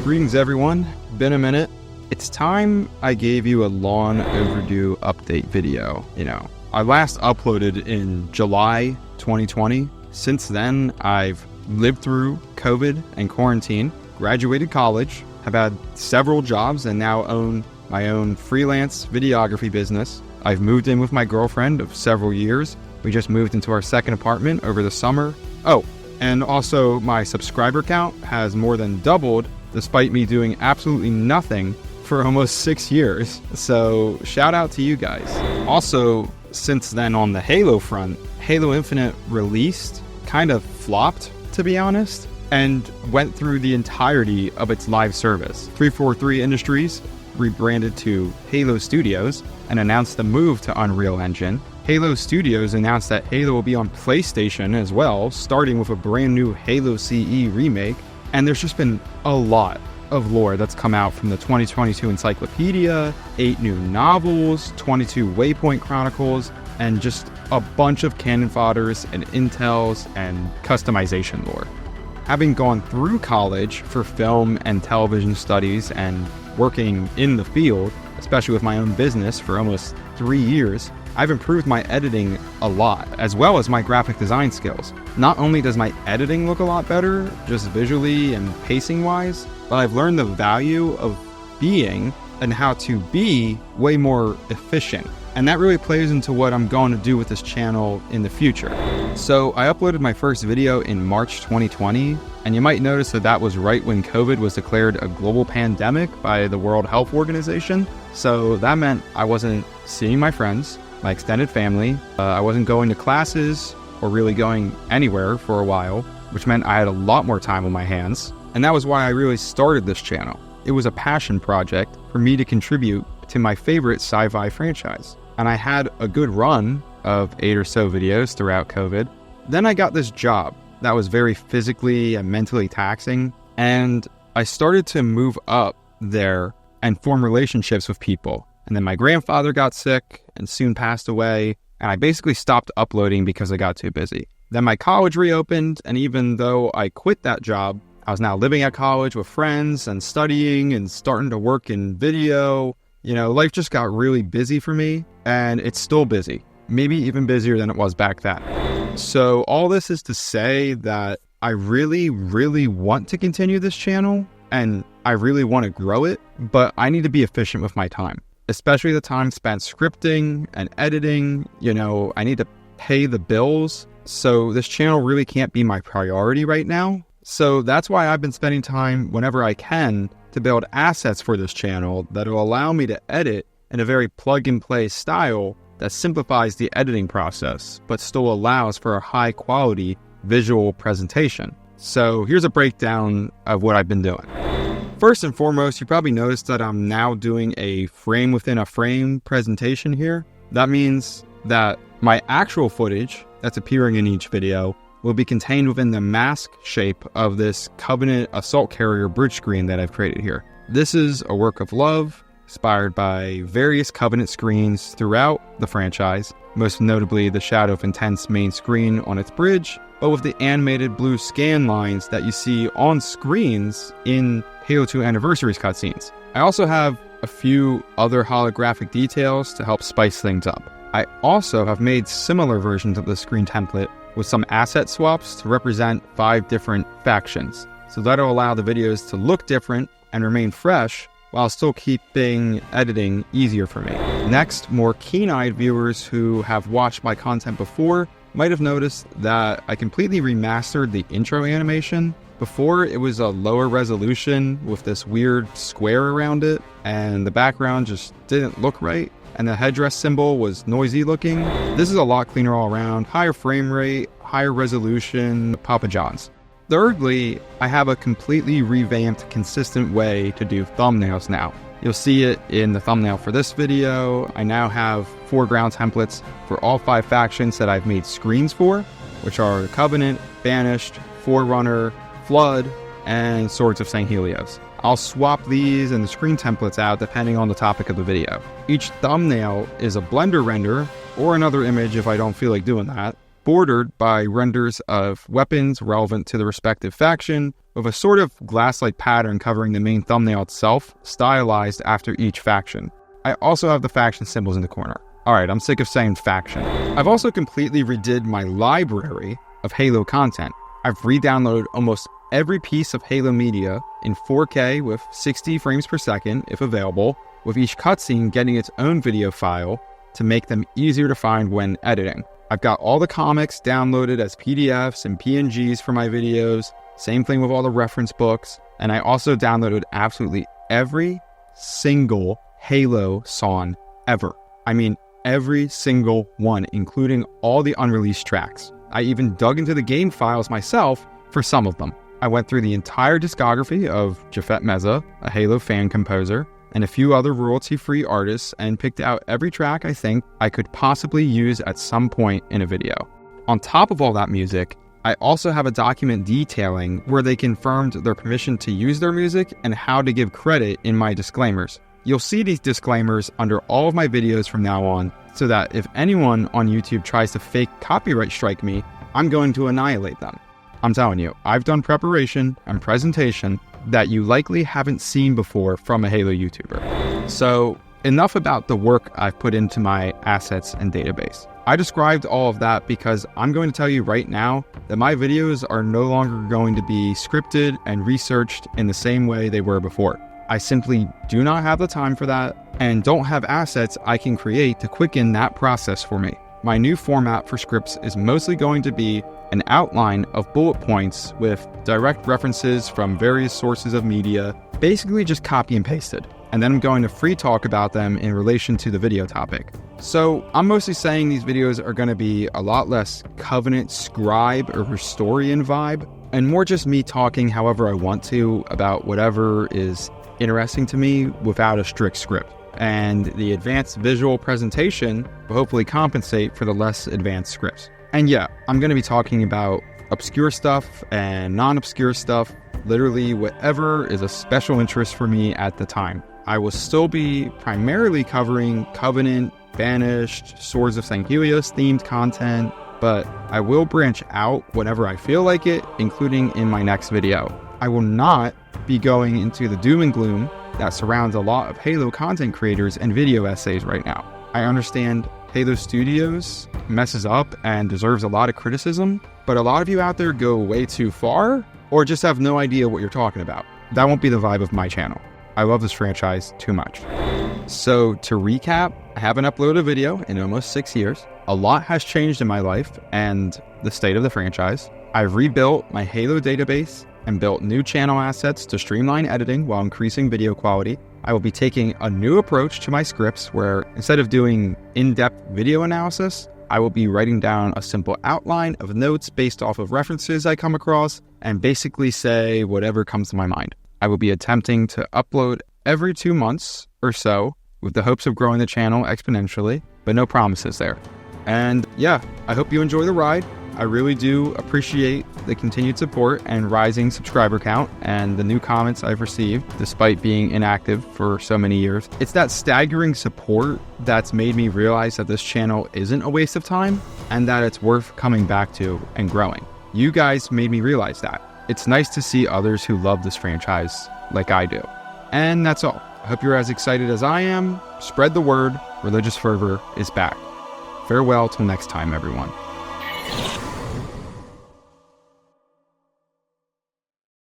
Greetings everyone, been a minute. It's time I gave you a long overdue update video. I last uploaded in July 2020. Since then, I've lived through COVID and quarantine, graduated college, have had several jobs, and now own my own freelance videography business. I've moved in with my girlfriend of several years. We just moved into our second apartment over the summer. Oh, and also my subscriber count has more than doubled despite me doing absolutely nothing for almost 6 years. So shout out to you guys. Also, since then on the Halo front, Halo Infinite released, kind of flopped to be honest, and went through the entirety of its live service. 343 Industries rebranded to Halo Studios and announced the move to Unreal Engine. Halo Studios announced that Halo will be on PlayStation as well, starting with a brand new Halo CE remake. And there's just been a lot of lore that's come out from the 2022 Encyclopedia, 8 new novels, 22 Waypoint Chronicles, and just a bunch of cannon fodders and intels and customization lore. Having gone through college for film and television studies and working in the field, especially with my own business for almost 3 years, I've improved my editing a lot, as well as my graphic design skills. Not only does my editing look a lot better, just visually and pacing wise, but I've learned the value of being and how to be way more efficient. And that really plays into what I'm going to do with this channel in the future. So I uploaded my first video in March 2020, and you might notice that was right when COVID was declared a global pandemic by the World Health Organization. So that meant I wasn't seeing my friends, my extended family. I wasn't going to classes or really going anywhere for a while, which meant I had a lot more time on my hands. And that was why I really started this channel. It was a passion project for me to contribute to my favorite sci-fi franchise. And I had a good run of 8 or so videos throughout COVID. Then I got this job that was very physically and mentally taxing. And I started to move up there and form relationships with people. And then my grandfather got sick and soon passed away, and I basically stopped uploading because I got too busy. Then my college reopened, and even though I quit that job, I was now living at college with friends and studying and starting to work in video. Life just got really busy for me, and it's still busy. Maybe even busier than it was back then. So all this is to say that I really, really want to continue this channel, and I really want to grow it, but I need to be efficient with my time. Especially the time spent scripting and editing. I need to pay the bills. So this channel really can't be my priority right now. So that's why I've been spending time whenever I can to build assets for this channel that will allow me to edit in a very plug-and-play style that simplifies the editing process, but still allows for a high-quality visual presentation. So here's a breakdown of what I've been doing. First and foremost, you probably noticed that I'm now doing a frame within a frame presentation here. That means that my actual footage that's appearing in each video will be contained within the mask shape of this Covenant assault carrier bridge screen that I've created here. This is a work of love, inspired by various Covenant screens throughout the franchise, most notably the Shadow of Intense main screen on its bridge, but with the animated blue scan lines that you see on screens in Halo 2 Anniversary's cutscenes. I also have a few other holographic details to help spice things up. I also have made similar versions of the screen template with some asset swaps to represent 5 different factions. So that'll allow the videos to look different and remain fresh while still keeping editing easier for me. Next, more keen-eyed viewers who have watched my content before might have noticed that I completely remastered the intro animation. Before, it was a lower resolution with this weird square around it, and the background just didn't look right, and the headdress symbol was noisy looking. This is a lot cleaner all around, higher frame rate, higher resolution, Papa John's. Thirdly, I have a completely revamped, consistent way to do thumbnails now. You'll see it in the thumbnail for this video. I now have foreground templates for all 5 factions that I've made screens for, which are Covenant, Banished, Forerunner, Flood, and Swords of St. Helios. I'll swap these and the screen templates out depending on the topic of the video. Each thumbnail is a Blender render, or another image if I don't feel like doing that, bordered by renders of weapons relevant to the respective faction, with a sort of glass-like pattern covering the main thumbnail itself, stylized after each faction. I also have the faction symbols in the corner. Alright, I'm sick of saying faction. I've also completely redid my library of Halo content. I've re-downloaded almost every piece of Halo media in 4K with 60 frames per second, if available, with each cutscene getting its own video file to make them easier to find when editing. I've got all the comics downloaded as PDFs and PNGs for my videos, same thing with all the reference books, and I also downloaded absolutely every single Halo song ever. I mean, every single one, including all the unreleased tracks. I even dug into the game files myself for some of them. I went through the entire discography of Jafet Meza, a Halo fan composer, and a few other royalty-free artists, and picked out every track I think I could possibly use at some point in a video. On top of all that music, I also have a document detailing where they confirmed their permission to use their music and how to give credit in my disclaimers. You'll see these disclaimers under all of my videos from now on, so that if anyone on YouTube tries to fake copyright strike me, I'm going to annihilate them. I'm telling you, I've done preparation and presentation that you likely haven't seen before from a Halo YouTuber. So enough about the work I've put into my assets and database. I described all of that because I'm going to tell you right now that my videos are no longer going to be scripted and researched in the same way they were before. I simply do not have the time for that and don't have assets I can create to quicken that process for me. My new format for scripts is mostly going to be an outline of bullet points with direct references from various sources of media, basically just copy and pasted. And then I'm going to free talk about them in relation to the video topic. So I'm mostly saying these videos are going to be a lot less Covenant scribe or historian vibe, and more just me talking however I want to about whatever is interesting to me without a strict script. And the advanced visual presentation will hopefully compensate for the less advanced scripts. And yeah, I'm going to be talking about obscure stuff and non-obscure stuff, literally whatever is a special interest for me at the time. I will still be primarily covering Covenant, Banished, Swords of St. Helios themed content, but I will branch out whenever I feel like it, including in my next video. I will not be going into the doom and gloom that surrounds a lot of Halo content creators and video essays right now. I understand Halo Studios messes up and deserves a lot of criticism, but a lot of you out there go way too far or just have no idea what you're talking about. That won't be the vibe of my channel. I love this franchise too much. So to recap, I haven't uploaded a video in almost 6 years. A lot has changed in my life and the state of the franchise. I've rebuilt my Halo database and built new channel assets to streamline editing while increasing video quality. I will be taking a new approach to my scripts where instead of doing in-depth video analysis, I will be writing down a simple outline of notes based off of references I come across and basically say whatever comes to my mind. I will be attempting to upload every 2 months or so with the hopes of growing the channel exponentially, but no promises there. And yeah, I hope you enjoy the ride. I really do appreciate the continued support and rising subscriber count and the new comments I've received despite being inactive for so many years. It's that staggering support that's made me realize that this channel isn't a waste of time and that it's worth coming back to and growing. You guys made me realize that. It's nice to see others who love this franchise like I do. And that's all. I hope you're as excited as I am. Spread the word. Religious Fervor is back. Farewell till next time, everyone.